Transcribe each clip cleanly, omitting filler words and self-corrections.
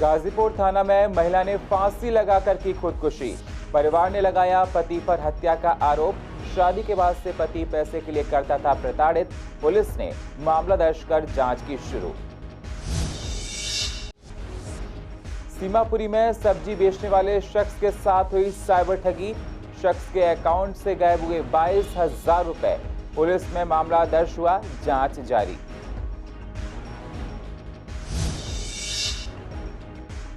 गाजीपुर थाना में महिला ने फांसी लगाकर की खुदकुशी। परिवार ने लगाया पति पर हत्या का आरोप। शादी के बाद से पति पैसे के लिए करता था प्रताड़ित। पुलिस ने मामला दर्ज कर जांच की शुरू। सीमापुरी में सब्जी बेचने वाले शख्स के साथ हुई साइबर ठगी। शख्स के अकाउंट से गायब हुए 22,000 रुपए। पुलिस में मामला दर्ज हुआ, जांच जारी।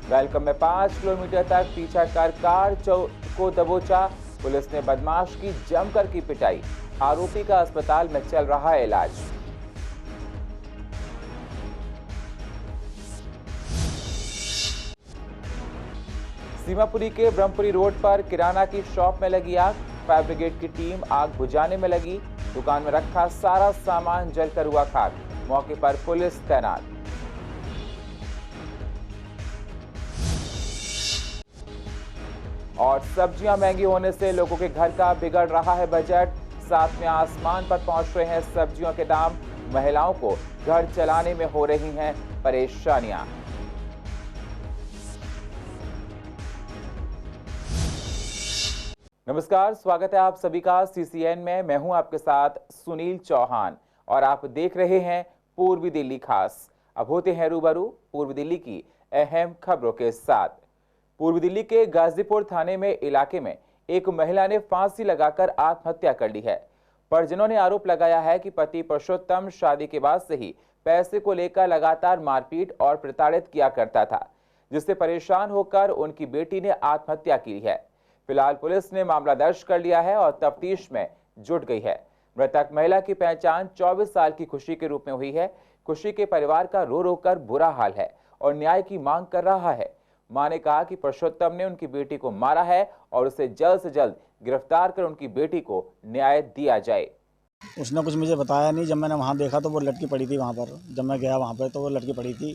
वेलकम में 5 किलोमीटर तक पीछा कर कार को दबोचा। पुलिस ने बदमाश की जमकर की पिटाई। आरोपी का अस्पताल में चल रहा है इलाज। सीमापुरी के ब्रह्मपुरी रोड पर किराना की शॉप में लगी आग। फायर ब्रिगेड की टीम आग बुझाने में लगी। दुकान में रखा सारा सामान जलकर हुआ खाक। मौके पर पुलिस तैनात। और सब्जियां महंगी होने से लोगों के घर का बिगड़ रहा है बजट। साथ में आसमान पर पहुंच रहे हैं सब्जियों के दाम। महिलाओं को घर चलाने में हो रही हैं परेशानियां। नमस्कार, स्वागत है आप सभी का सीसीएन में। मैं हूं आपके साथ सुनील चौहान और आप देख रहे हैं पूर्वी दिल्ली खास। अब होते हैं रूबरू पूर्वी दिल्ली की अहम खबरों के साथ। पूर्वी दिल्ली के गाजीपुर थाने में इलाके में एक महिला ने फांसी लगाकर आत्महत्या कर ली है। परिजनों ने आरोप लगाया है कि पति पुरुषोत्तम शादी के बाद से ही पैसे को लेकर लगातार मारपीट और प्रताड़ित किया करता था, जिससे परेशान होकर उनकी बेटी ने आत्महत्या की है। फिलहाल पुलिस ने मामला दर्ज कर लिया है और तफ्तीश में जुट गई है। मृतक महिला की पहचान 24 साल की खुशी के रूप में हुई है। खुशी के परिवार का रो रो कर बुरा हाल है और न्याय की मांग कर रहा है। मां ने कहा कि पुरुषोत्तम ने उनकी बेटी को मारा है और उसे जल्द से जल्द गिरफ्तार कर उनकी बेटी को न्याय दिया जाए। उसने कुछ मुझे बताया नहीं। जब मैंने वहाँ देखा तो वो लड़की पड़ी थी वहाँ पर। जब मैं गया वहाँ पर तो वो लड़की पड़ी थी।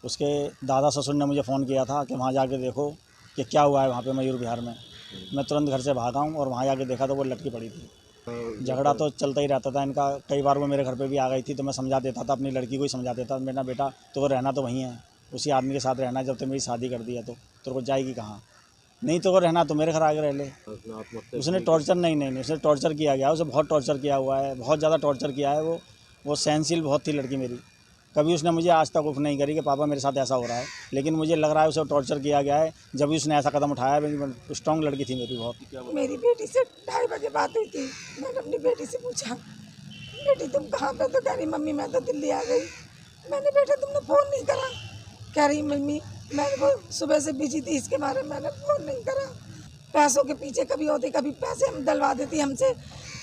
उसके दादा ससुर ने मुझे फ़ोन किया था कि वहाँ जाके देखो कि क्या हुआ है वहाँ पे मयूर विहार में। मैं तुरंत घर से भागा हूँ और वहाँ जाके देखा तो वो लड़की पड़ी थी। झगड़ा तो चलता ही रहता था इनका। कई बार वो मेरे घर पे भी आ गई थी तो मैं समझा देता था, अपनी लड़की को ही समझा देता, मेरा बेटा तो वो रहना तो वहीं है, उसी आदमी के साथ रहना है। जब तक मेरी शादी कर दी है तो तेरे को जाएगी कहाँ? नहीं तो वो रहना तो मेरे घर आगे रह ले। उसने टॉर्चर नहीं उसने टॉर्चर किया गया, उसे बहुत टॉर्चर किया हुआ है, बहुत ज़्यादा टॉर्चर किया है। वो सहनशील बहुत थी लड़की मेरी। कभी उसने मुझे आज तक उफ नहीं करी कि पापा मेरे साथ ऐसा हो रहा है। लेकिन मुझे लग रहा है उसे टॉर्चर किया गया है जब भी उसने ऐसा कदम उठाया। स्ट्रॉन्ग लड़की थी मेरी बहुत। मेरी बेटी से 2:30 बजे बात हुई थी। मैंने अपनी बेटी से पूछा, बेटी तुम कहाँ पे? तो कह रही मम्मी मैं तो दिल्ली आ गई। मैंने बेटा तुमने फ़ोन नहीं करा? कह रही मम्मी मैं वो सुबह से बिजी थी, इसके बारे में मैंने फ़ोन नहीं करा। पैसों के पीछे कभी होती, कभी पैसे हम डलवा देती हमसे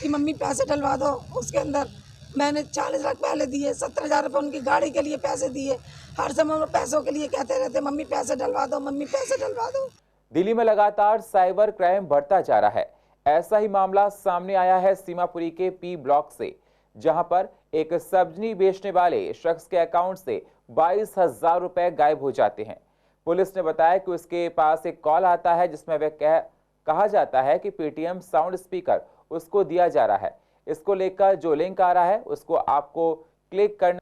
कि मम्मी पैसे डलवा दो। उसके अंदर मैंने 40 लाख पहले दिए, 70,000 रुपये उनकी गाड़ी के लिए पैसे दिए। हर समय वो पैसों के लिए कहते रहते मम्मी पैसे डलवा दो, मम्मी पैसे डलवा दो। दिल्ली में लगातार साइबर क्राइम बढ़ता जा रहा है। ऐसा ही मामला सामने आया है सीमापुरी के पी ब्लॉक से, जहां पर एक सब्जी बेचने वाले शख्स के अकाउंट से 22,000 रुपए गायब हो जाते हैं। पुलिस ने बताया कि उसके पास एक कॉल आता है जिसमें वह कहा जाता है कि पेटीएम साउंड स्पीकर उसको दिया जा रहा है। इसको लेकर जो लिंक आ रहा है उसको आपको क्लिक करना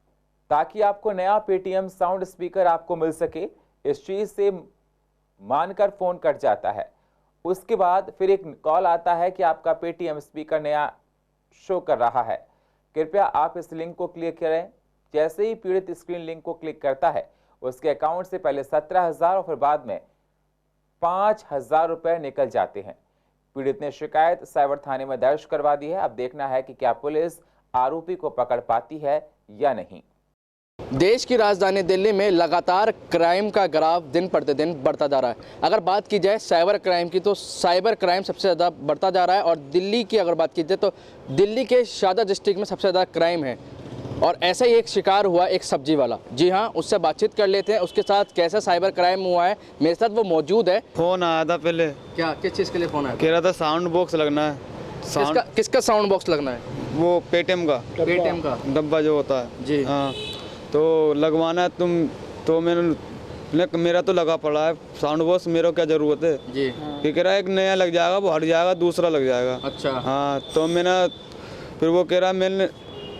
ताकि आपको नया पेटीएम साउंड स्पीकर आपको मिल सके। इस चीज से मानकर फोन कट जाता है। उसके बाद फिर एक कॉल आता है कि आपका पेटीएम स्पीकर नया शो कर रहा है, कृपया आप इस लिंक को क्लिक करें। जैसे ही पीड़ित स्क्रीन लिंक को क्लिक करता है, उसके अकाउंट से पहले 17,000 और फिर बाद में 5,000 रुपए निकल जाते हैं। पीड़ित ने शिकायत साइबर थाने में दर्ज करवा दी है। अब देखना है कि क्या पुलिस आरोपी को पकड़ पाती है या नहीं। देश की राजधानी दिल्ली में लगातार क्राइम का ग्राफ दिन प्रतिदिन बढ़ता जा रहा है। अगर बात की जाए साइबर क्राइम की तो साइबर क्राइम सबसे ज़्यादा बढ़ता जा रहा है। और दिल्ली की अगर बात की जाए तो दिल्ली के शादा डिस्ट्रिक्ट में सबसे ज़्यादा क्राइम है। और ऐसा ही एक शिकार हुआ एक सब्जी वाला। जी हाँ, उससे बातचीत कर लेते हैं, उसके साथ कैसा साइबर क्राइम हुआ है। मेरे साथ वो मौजूद है। फ़ोन आया था पहले। क्या, किस चीज़ के लिए फ़ोन आया? कह रहा था साउंड बॉक्स लगना है। किसका साउंड बॉक्स लगना है? वो पेटीएम का डब्बा जो होता है जी हाँ, तो लगवाना है तुम। तो मेरा तो लगा पड़ा है साउंड बॉक्स, मेरा क्या ज़रूरत है जी। कह रहा है एक नया लग जाएगा, वो हट जाएगा, दूसरा लग जाएगा। अच्छा हाँ, तो मैंने फिर वो कह रहा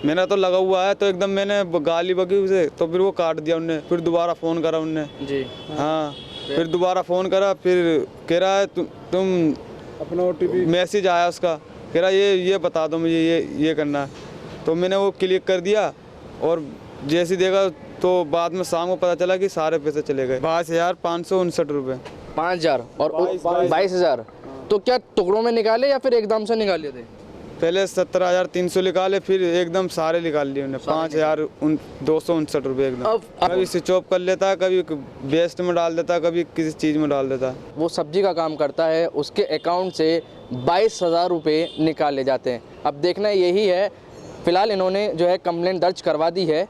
मेरा तो लगा हुआ है, तो एकदम मैंने गाली बकी उसे, तो फिर वो काट दिया उनने। फिर दोबारा फ़ोन करा उनने जी। हाँ, फिर दोबारा फ़ोन करा, फिर कह रहा है तुम अपना OTP मैसेज आया उसका, कह रहा ये बता दो मुझे, ये करना है। तो मैंने वो क्लिक कर दिया और जैसे देखा तो बाद में शाम को पता चला कि सारे पैसे चले गए, 22,559 रुपये। 5,000 और 22,000। तो क्या टुकड़ों में निकाले या फिर एकदम से निकाले थे? पहले 17,300 निकाले, फिर एकदम सारे निकाल लिए उन्हें, 5,259 रुपये एकदम। कभी स्विच ऑफ कर लेता, कभी वेस्ट में डाल देता, कभी किसी चीज़ में डाल देता। वो सब्जी का काम करता है, उसके अकाउंट से 22,000 रुपये निकाल ले जाते हैं। अब देखना यही है, फ़िलहाल इन्होंने जो है कंप्लेंट दर्ज करवा दी है।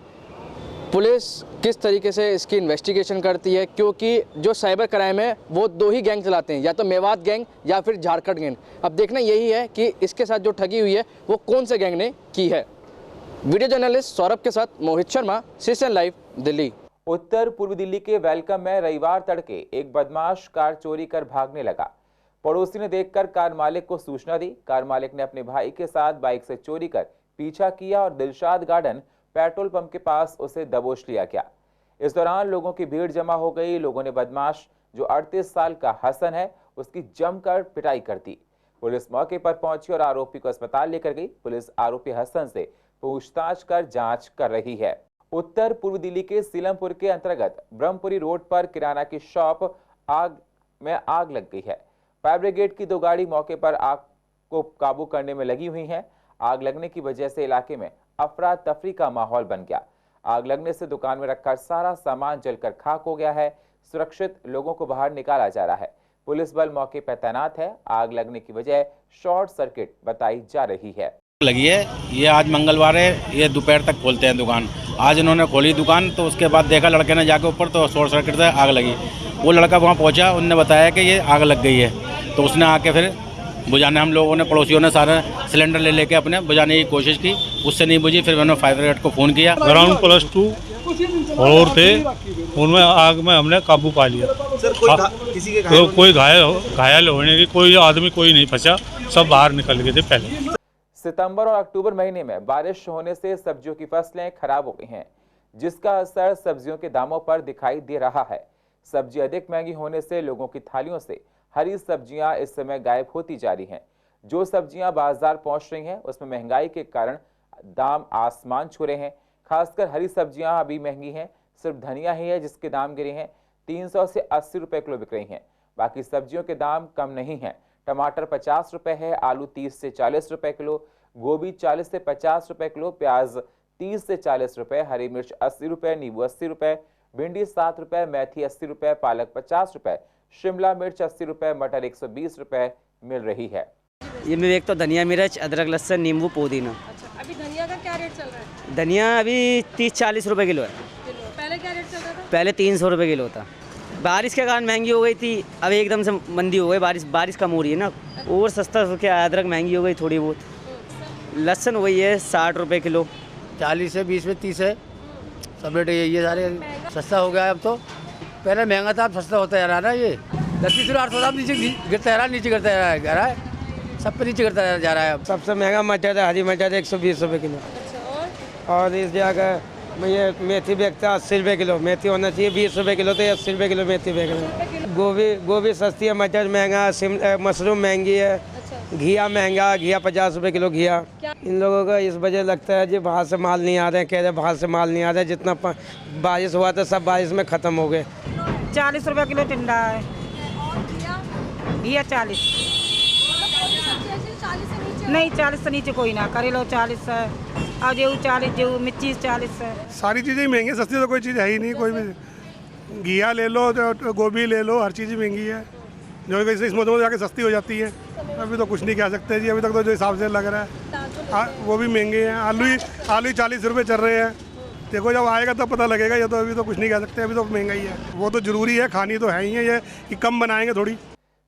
पुलिस किस तरीके से इसकी इन्वेस्टिगेशन करती है, क्योंकि जो साइबर क्राइम है वो 2 ही गैंग चलाते हैं, या तो मेवात गैंग या फिर झारखंड गैंग। अब देखना यही है कि इसके साथ जो ठगी हुई है वो कौन से गैंग ने की है। वीडियो जर्नलिस्ट सौरभ के साथ मोहित शर्मा, CCN लाइव, दिल्ली। उत्तर पूर्व दिल्ली के वेलकम में रविवार तड़के एक बदमाश कार चोरी कर भागने लगा। पड़ोसी ने देखकर कार मालिक को सूचना दी। कार मालिक ने अपने भाई के साथ बाइक से चोरी कर पीछा किया और दिलशाद गार्डन पेट्रोल पंप के पास उसे दबोच लिया गया। इस दौरान लोगों की भीड़ जमा हो गई। लोगों ने बदमाश, जो 38 साल का हसन है, उसकी जमकर पिटाई कर दी। पुलिस मौके पर पहुंची और आरोपी को अस्पताल लेकर गई। पुलिस आरोपी हसन से पूछताछ कर जांच कर रही है। उत्तर पूर्व दिल्ली के सीलमपुर के अंतर्गत ब्रह्मपुरी रोड पर किराना की शॉप में आग लग गई है। फायर ब्रिगेड की 2 गाड़ी मौके पर आग को काबू करने में लगी हुई हैं। आग लगने की वजह से इलाके में अफरा तफरी का माहौल बन गया। आग लगने से दुकान में रखा सारा सामान जलकर खाक हो गया है। सुरक्षित लोगों को बाहर निकाला जा रहा है। पुलिस बल मौके पर तैनात है। आग लगने की वजह शॉर्ट सर्किट बताई जा रही है। लगी है, ये आज मंगलवार है, ये दोपहर तक खोलते हैं दुकान। आज इन्होंने खोली दुकान, तो उसके बाद देखा लड़के ने जाके ऊपर, तो शॉर्ट सर्किट से आग लगी। वो लड़का वहाँ पहुँचा, उनने बताया कि ये आग लग गई है, तो उसने आके फिर बुझाने, हम लोगों ने, पड़ोसियों ने सारे सिलेंडर लेके अपने बुझाने की कोशिश की, उससे नहीं बुझी। फिर मैंने फायर ब्रिगेड को फ़ोन किया। ग्राउंड +2 फ्लोर थे, उनमें आग में हमने काबू पा लिया। सर, किसी के तो कोई घायल होने की कोई आदमी कोई नहीं फंसा, सब बाहर निकल गए थे पहले। सितंबर और अक्टूबर महीने में बारिश होने से सब्जियों की फसलें खराब हो गई हैं, जिसका असर सब्जियों के दामों पर दिखाई दे रहा है। सब्जी अधिक महंगी होने से लोगों की थालियों से हरी सब्जियां इस समय गायब होती जा रही हैं। जो सब्जियां बाजार पहुंच रही हैं, उसमें महंगाई के कारण दाम आसमान छू रहे हैं। खासकर हरी सब्जियां अभी महंगी हैं। सिर्फ धनिया ही है जिसके दाम गिरे हैं, 300 से 80 रुपए किलो बिक रही हैं। बाकी सब्जियों के दाम कम नहीं हैं। टमाटर 50 रुपए है, आलू 30 से 40 रुपए किलो, गोभी 40 से 50 रुपए किलो, प्याज 30 से 40 रुपए, हरी मिर्च 80 रुपए, नींबू 80 रुपए, भिंडी 7 रुपए, मेथी 80 रुपए, पालक 50 रुपए, शिमला मिर्च 80 रुपए, मटर 120 रुपए मिल रही है। ये में एक तो धनिया, मिर्च, अदरक, लहसुन, नींबू, पुदीना। अच्छा, अभी धनिया का क्या रेट चल रहा है? धनिया अभी 30-40 रुपए किलो है। पहले क्या रेट चल रहा था? पहले 300 रुपए किलो था। बारिश के कारण महंगी हो गई थी, अब एकदम से मंदी हो गई। बारिश कम हो रही है ना, और सस्ता हो क्या, अदरक महंगी हो गई थोड़ी बहुत। लहसुन वही है 60 रुपए किलो। 40 है, 20 में 30 है, सब रेट यही है सारे। सस्ता हो गया है अब तो, पहले महंगा था, अब सस्ता होता जा रहा है ना। ये 10 से 800 नीचे गिरता जा रहा है, नीचे गिरता जा रहा है, सब पे नीचे गिरता जा रहा है। अब सबसे महंगा मटर है, हरी मटर 120 रुपये किलो। और इस जगह ये मेथी बेचता है 80 रुपये किलो। मेथी होना चाहिए 20 रुपये किलो, तो 80 रुपये किलो मेथी बेच रहे हैं। गोभी सस्ती है, मटर महंगा, मशरूम महंगी है, घिया महंगा, घिया 50 रुपये किलो घिया। इन लोगों का इस वजह लगता है जी बाहर से माल नहीं आ रहे हैं, कह रहे बाहर से माल नहीं आ रहा है। जितना बारिश हुआ था सब बारिश में ख़त्म हो गए। 40 रुपये किलो टिंडा है, घिया 40 नहीं, 40 से नीचे कोई ना। करेलो 40 है, और गेहूँ 40, गेहूँ मिर्ची 40 है। सारी चीज़ें महंगी, सस्ती तो कोई चीज़ है ही नहीं। कोई भी घिया ले लो, गोभी ले लो, हर चीज़ महंगी है। जो कि इस मौसम में जाके सस्ती हो जाती है। अभी तो कुछ नहीं कह सकते जी, अभी तक तो जो हिसाब से लग रहा है वो भी महंगे हैं। आलू 40 रुपये चल रहे हैं। देखो जब आएगा तब पता लगेगा। ये तो अभी तो कुछ नहीं कह सकते, अभी तो महंगाई है। वो तो जरूरी है, खानी तो है ही है, ये कि कम बनाएंगे थोड़ी।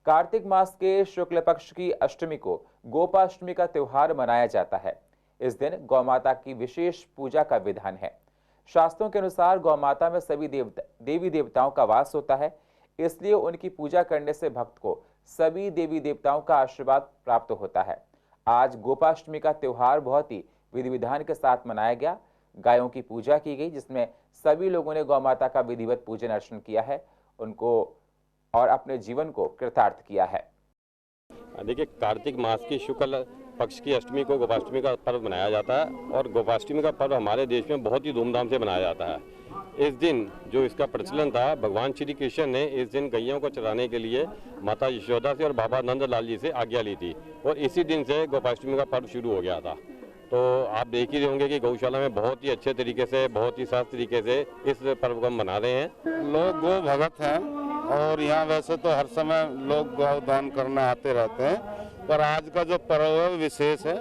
कार्तिक मास के शुक्ल पक्ष की अष्टमी को गोपाष्टमी का त्योहार मनाया जाता है। इस दिन गौ माता की विशेष पूजा का विधान है। शास्त्रों के अनुसार गौ माता में सभी देवी देवताओं का वास होता है, इसलिए उनकी पूजा करने से भक्त को सभी देवी देवताओं का आशीर्वाद प्राप्त होता है। आज गोपाष्टमी का त्योहार बहुत ही विधि विधान के साथ मनाया गया। गायों की पूजा की गई, जिसमें सभी लोगों ने गौ माता का विधिवत पूजन अर्चन किया है, उनको और अपने जीवन को कृतार्थ किया है। देखिए, कार्तिक मास की शुक्ल पक्ष की अष्टमी को गोपाष्टमी का पर्व मनाया जाता है और गोपाष्टमी का पर्व हमारे देश में बहुत ही धूमधाम से मनाया जाता है। इस दिन जो इसका प्रचलन था, भगवान श्री कृष्ण ने इस दिन गैयों को चराने के लिए माता यशोदा से और बाबा नंदलाल जी से आज्ञा ली थी और इसी दिन से गोपाष्टमी का पर्व शुरू हो गया था। तो आप देख ही रहे होंगे कि गौशाला में बहुत ही अच्छे तरीके से, बहुत ही साफ तरीके से इस पर्व को मना रहे हैं। लोग गौ भगत हैं और यहाँ वैसे तो हर समय लोग गौ दान करने आते रहते हैं, पर आज का जो पर्व है विशेष है,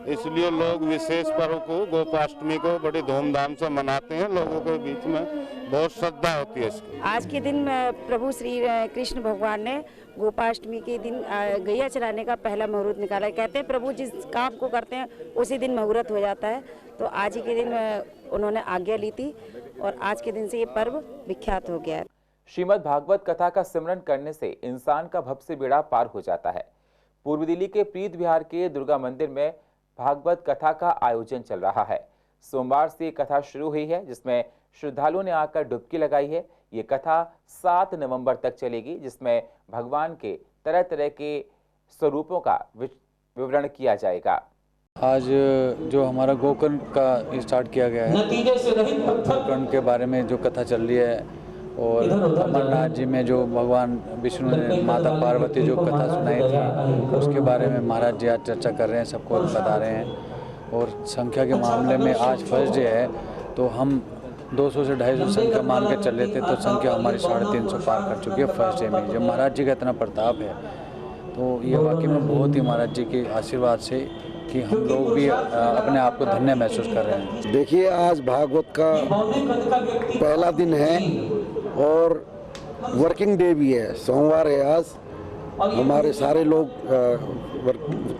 इसलिए लोग विशेष पर्व को गोपाष्टमी को बड़ी धूमधाम से मनाते हैं। लोगों के बीच में बहुत श्रद्धा होती है इसकी। आज के दिन प्रभु श्री कृष्ण भगवान ने गोपाष्टमी के दिन गैया चराने का पहला मुहूर्त निकाला। कहते हैं प्रभु जिस काम को करते हैं उसी दिन मुहूर्त हो जाता है, तो आज ही के दिन उन्होंने आज्ञा ली थी और आज के दिन से ये पर्व विख्यात हो गया है। श्रीमद् भागवत कथा का सिमरन करने से इंसान का भव से बेड़ा पार हो जाता है। पूर्व दिल्ली के प्रीत विहार के दुर्गा मंदिर में भागवत कथा का आयोजन चल रहा है। सोमवार से कथा शुरू हुई है, जिसमें श्रद्धालुओं ने आकर डुबकी लगाई है। ये कथा 7 नवंबर तक चलेगी, जिसमें भगवान के तरह तरह के स्वरूपों का विवरण किया जाएगा। आज जो हमारा गोकर्ण का स्टार्ट किया गया है, गोकर्ण के बारे में जो कथा चल रही है, और अमरनाथ जी में जो भगवान विष्णु ने माता पार्वती जो कथा सुनाई थी उसके बारे में महाराज जी आज चर्चा कर रहे हैं, सबको बता रहे हैं। और संख्या के मामले में आज फर्स्ट डे है, तो हम 200 से 250 संख्या मान के चल रहे थे, तो संख्या हमारी 350 पार कर चुकी है फर्स्ट डे में। जब महाराज जी का इतना प्रताप है, तो ये वाकई में बहुत ही महाराज जी के आशीर्वाद से कि हम लोग भी अपने आप को धन्य महसूस कर रहे हैं। देखिए, आज भागवत का पहला दिन है और वर्किंग डे भी है, सोमवार है आज। हमारे सारे लोग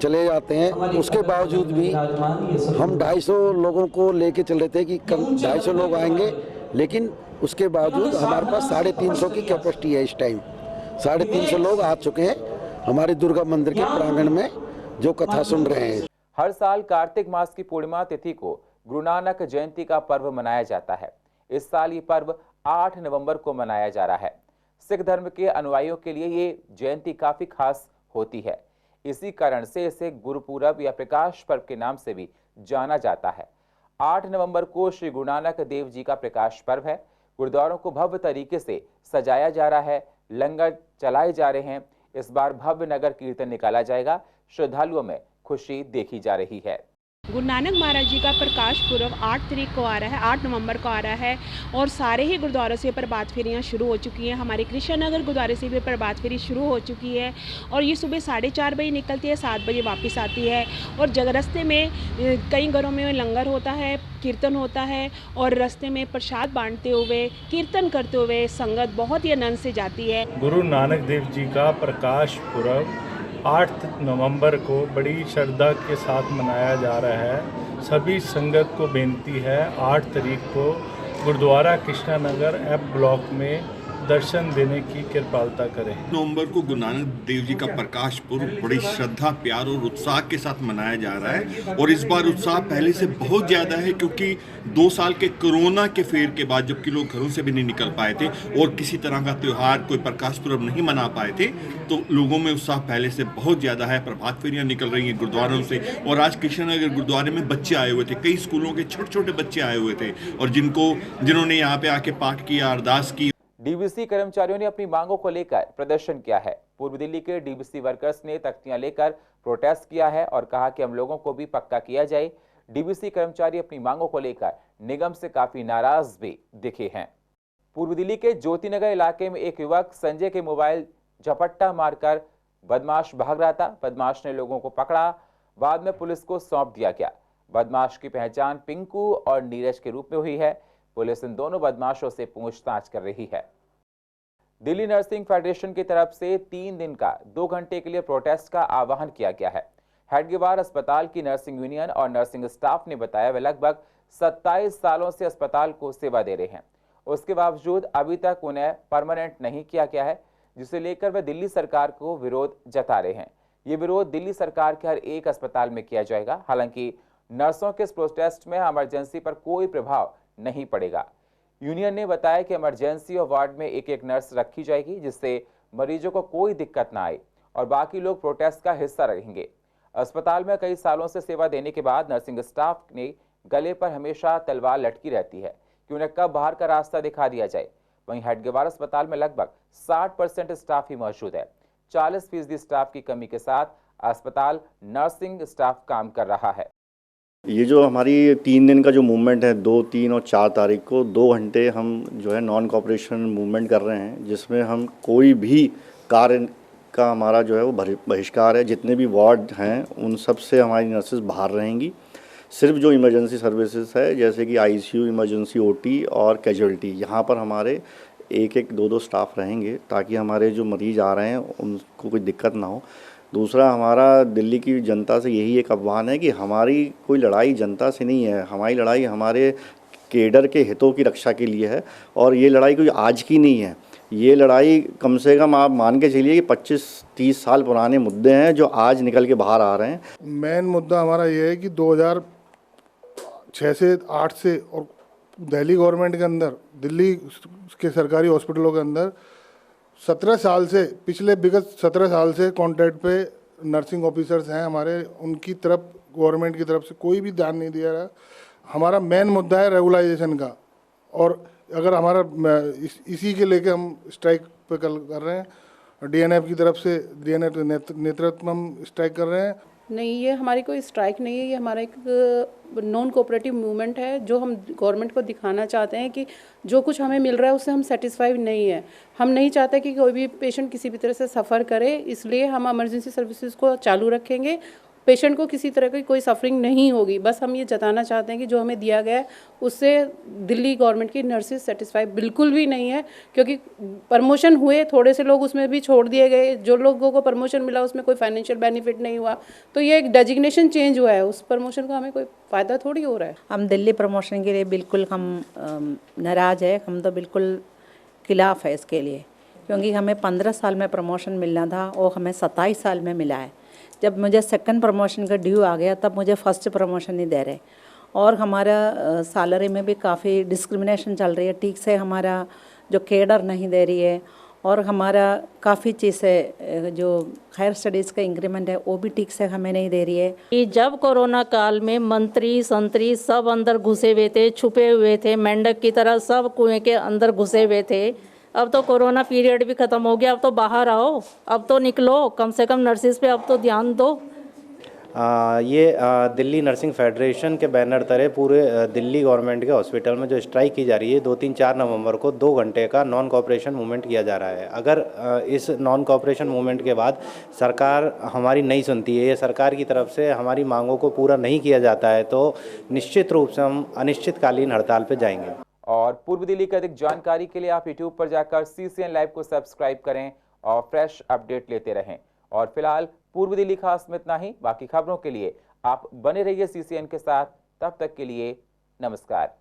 चले जाते हैं, उसके बावजूद भी हम 250 लोगों को लेके चल रहे थे कि कम 250 लोग आएंगे, लेकिन उसके बावजूद हमारे पास 350 की कैपेसिटी है। इस टाइम 350 लोग आ चुके हैं हमारे दुर्गा मंदिर के प्रांगण में जो कथा सुन रहे हैं। हर साल कार्तिक मास की पूर्णिमा तिथि को गुरु नानक जयंती का पर्व मनाया जाता है। इस साल ये पर्व 8 नवंबर को मनाया जा रहा है। सिख धर्म के अनुयायियों के लिए ये जयंती काफी खास होती है। इसी कारण से इसे गुरुपूरब या प्रकाश पर्व के नाम से भी जाना जाता है। 8 नवंबर को श्री गुरु नानक देव जी का प्रकाश पर्व है। गुरुद्वारों को भव्य तरीके से सजाया जा रहा है, लंगर चलाए जा रहे हैं। इस बार भव्य नगर कीर्तन निकाला जाएगा। श्रद्धालुओं में खुशी देखी जा रही है। गुरु नानक महाराज जी का प्रकाश पुरब 8 तारीख को आ रहा है, 8 नवंबर को आ रहा है और सारे ही गुरुद्वारों से प्रभात फेरियाँ शुरू हो चुकी हैं। हमारे कृष्ण नगर गुरुद्वारे से भी प्रभात फेरी शुरू हो चुकी है और ये सुबह 4:30 बजे निकलती है, 7 बजे वापस आती है। और जगह रास्ते में कई घरों में लंगर होता है, कीर्तन होता है और रास्ते में प्रसाद बांटते हुए, कीर्तन करते हुए संगत बहुत ही आनंद से जाती है। गुरु नानक देव जी का प्रकाश पुरब 8 नवंबर को बड़ी श्रद्धा के साथ मनाया जा रहा है। सभी संगत को बेनती है 8 तारीख को गुरुद्वारा कृष्णा नगर एफ ब्लॉक में दर्शन देने की कृपालता करें। नवंबर को गुरु नानक देव जी का प्रकाश पर्व बड़ी श्रद्धा, प्यार और उत्साह के साथ मनाया जा रहा है और इस बार उत्साह पहले से बहुत ज़्यादा है, क्योंकि 2 साल के कोरोना के फेर के बाद जबकि लोग घरों से भी नहीं निकल पाए थे और किसी तरह का त्यौहार, कोई प्रकाश पर्व नहीं मना पाए थे, तो लोगों में उत्साह पहले से बहुत ज़्यादा है। प्रभात फेरियाँ निकल रही हैं गुरुद्वारों से और आज कृष्णनगर गुरुद्वारे में बच्चे आए हुए थे, कई स्कूलों के छोटे छोटे बच्चे आए हुए थे और जिन्होंने यहाँ पे आके पाठ किया, अरदास की। डीबीसी कर्मचारियों ने अपनी मांगों को लेकर प्रदर्शन किया है। पूर्व दिल्ली के डीबीसी वर्कर्स ने तख्तियां लेकर प्रोटेस्ट किया है और कहा कि हम लोगों को भी पक्का किया जाए। डीबीसी कर्मचारी अपनी मांगों को लेकर निगम से काफी नाराज भी दिखे हैं। पूर्व दिल्ली के ज्योतिनगर इलाके में एक युवक संजय के मोबाइल झपट्टा मारकर बदमाश भाग रहा था। बदमाश ने लोगों को पकड़ा, बाद में पुलिस को सौंप दिया गया। बदमाश की पहचान पिंकू और नीरज के रूप में हुई है। पुलिस इन दोनों बदमाशों से पूछताछ कर रही है। दिल्ली नर्सिंग फेडरेशन की तरफ से 3 दिन का 2 घंटे के लिए प्रोटेस्ट का आह्वान किया गया है। हेडगेवार अस्पताल की नर्सिंग यूनियन और नर्सिंग स्टाफ ने बताया वे लगभग 27 सालों से अस्पताल को सेवा दे रहे हैं। उसके बावजूद अभी तक उन्हें परमानेंट नहीं किया गया है, जिसे लेकर वे दिल्ली सरकार को विरोध जता रहे हैं। ये विरोध दिल्ली सरकार के हर एक अस्पताल में किया जाएगा। हालांकि नर्सों के इस प्रोटेस्ट में इमरजेंसी पर कोई प्रभाव नहीं पड़ेगा। यूनियन ने बताया कि इमरजेंसी और वार्ड में एक नर्स रखी जाएगी, जिससे मरीजों को कोई दिक्कत ना आए और बाकी लोग प्रोटेस्ट का हिस्सा रहेंगे। अस्पताल में कई सालों से सेवा देने के बाद नर्सिंग स्टाफ ने गले पर हमेशा तलवार लटकी रहती है कि उन्हें कब बाहर का रास्ता दिखा दिया जाए। वहीं हेडगेवार अस्पताल में लगभग 60% स्टाफ ही मौजूद है। 40% स्टाफ की कमी के साथ अस्पताल नर्सिंग स्टाफ काम कर रहा है। ये जो हमारी 3 दिन का जो मूवमेंट है, 2, 3 और 4 तारीख को 2 घंटे हम जो है नॉन कॉपरेशन मूवमेंट कर रहे हैं, जिसमें हम कोई भी कार्य का हमारा जो है वो बहिष्कार है। जितने भी वार्ड हैं उन सब से हमारी नर्सेज बाहर रहेंगी। सिर्फ जो इमरजेंसी सर्विसेज है, जैसे कि आईसीयू, इमरजेंसी ओटी और कैजुअल्टी, यहाँ पर हमारे 1-1, 2-2 स्टाफ रहेंगे, ताकि हमारे जो मरीज़ आ रहे हैं उनको कोई दिक्कत ना हो। दूसरा, हमारा दिल्ली की जनता से यही एक आह्वान है कि हमारी कोई लड़ाई जनता से नहीं है, हमारी लड़ाई हमारे केडर के हितों की रक्षा के लिए है। और ये लड़ाई कोई आज की नहीं है, ये लड़ाई कम से कम आप मान के चलिए कि 25-30 साल पुराने मुद्दे हैं जो आज निकल के बाहर आ रहे हैं। मेन मुद्दा हमारा ये है कि 2006 से 8 से और दिल्ली गवर्नमेंट के अंदर, दिल्ली के सरकारी हॉस्पिटलों के अंदर 17 साल से, पिछले विगत 17 साल से कॉन्ट्रैक्ट पे नर्सिंग ऑफिसर्स हैं हमारे, उनकी तरफ गवर्नमेंट की तरफ से कोई भी ध्यान नहीं दिया रहा। हमारा मेन मुद्दा है रेगुलाइजेशन का, और अगर हमारा इसी के लेके हम स्ट्राइक पे कल कर रहे हैं। डीएनएफ की तरफ से, डीएनएफ नेतृत्व में हम स्ट्राइक कर रहे हैं। नहीं, ये हमारी कोई स्ट्राइक नहीं है, ये हमारा एक नॉन कोऑपरेटिव मूवमेंट है, जो हम गवर्नमेंट को दिखाना चाहते हैं कि जो कुछ हमें मिल रहा है उससे हम सेटिस्फाइड नहीं है। हम नहीं चाहते कि कोई भी पेशेंट किसी भी तरह से सफ़र करे, इसलिए हम इमरजेंसी सर्विसेज को चालू रखेंगे। पेशेंट को किसी तरह की कोई सफरिंग नहीं होगी। बस हम ये जताना चाहते हैं कि जो हमें दिया गया है उससे दिल्ली गवर्नमेंट की नर्सेज सेटिस्फाई बिल्कुल भी नहीं है, क्योंकि प्रमोशन हुए, थोड़े से लोग उसमें भी छोड़ दिए गए। जो लोगों को प्रमोशन मिला उसमें कोई फाइनेंशियल बेनिफिट नहीं हुआ, तो ये एक डेजिग्नेशन चेंज हुआ है, उस प्रमोशन का हमें कोई फ़ायदा थोड़ी हो रहा है। हम दिल्ली प्रमोशन के लिए बिल्कुल हम नाराज़ है, हम तो बिल्कुल खिलाफ़ है इसके लिए, क्योंकि हमें 15 साल में प्रमोशन मिलना था और हमें 27 साल में मिला है। जब मुझे सेकंड प्रमोशन का ड्यू आ गया तब मुझे फर्स्ट प्रमोशन नहीं दे रहे, और हमारा सैलरी में भी काफ़ी डिस्क्रिमिनेशन चल रही है। ठीक से हमारा जो केडर नहीं दे रही है, और हमारा काफ़ी चीज़ें जो हायर स्टडीज़ का इंक्रीमेंट है वो भी ठीक से हमें नहीं दे रही है। कि जब कोरोना काल में मंत्री संतरी सब अंदर घुसे हुए थे, छुपे हुए थे, मेंढक की तरह सब कुएं के अंदर घुसे हुए थे। अब तो कोरोना पीरियड भी ख़त्म हो गया, अब तो बाहर आओ, अब तो निकलो, कम से कम नर्सिस पे अब तो ध्यान दो। ये दिल्ली नर्सिंग फेडरेशन के बैनर तले पूरे दिल्ली गवर्नमेंट के हॉस्पिटल में जो स्ट्राइक की जा रही है 2, 3, 4 नवंबर को 2 घंटे का नॉन कॉपरेशन मूवमेंट किया जा रहा है। अगर इस नॉन कॉपरेशन मूवमेंट के बाद सरकार हमारी नहीं सुनती है, ये सरकार की तरफ से हमारी मांगों को पूरा नहीं किया जाता है, तो निश्चित रूप से हम अनिश्चितकालीन हड़ताल पर जाएंगे। और पूर्व दिल्ली की अधिक जानकारी के लिए आप YouTube पर जाकर CCN लाइव को सब्सक्राइब करें और फ्रेश अपडेट लेते रहें। और फिलहाल पूर्व दिल्ली खास में इतना ही। बाकी खबरों के लिए आप बने रहिए CCN के साथ। तब तक के लिए नमस्कार।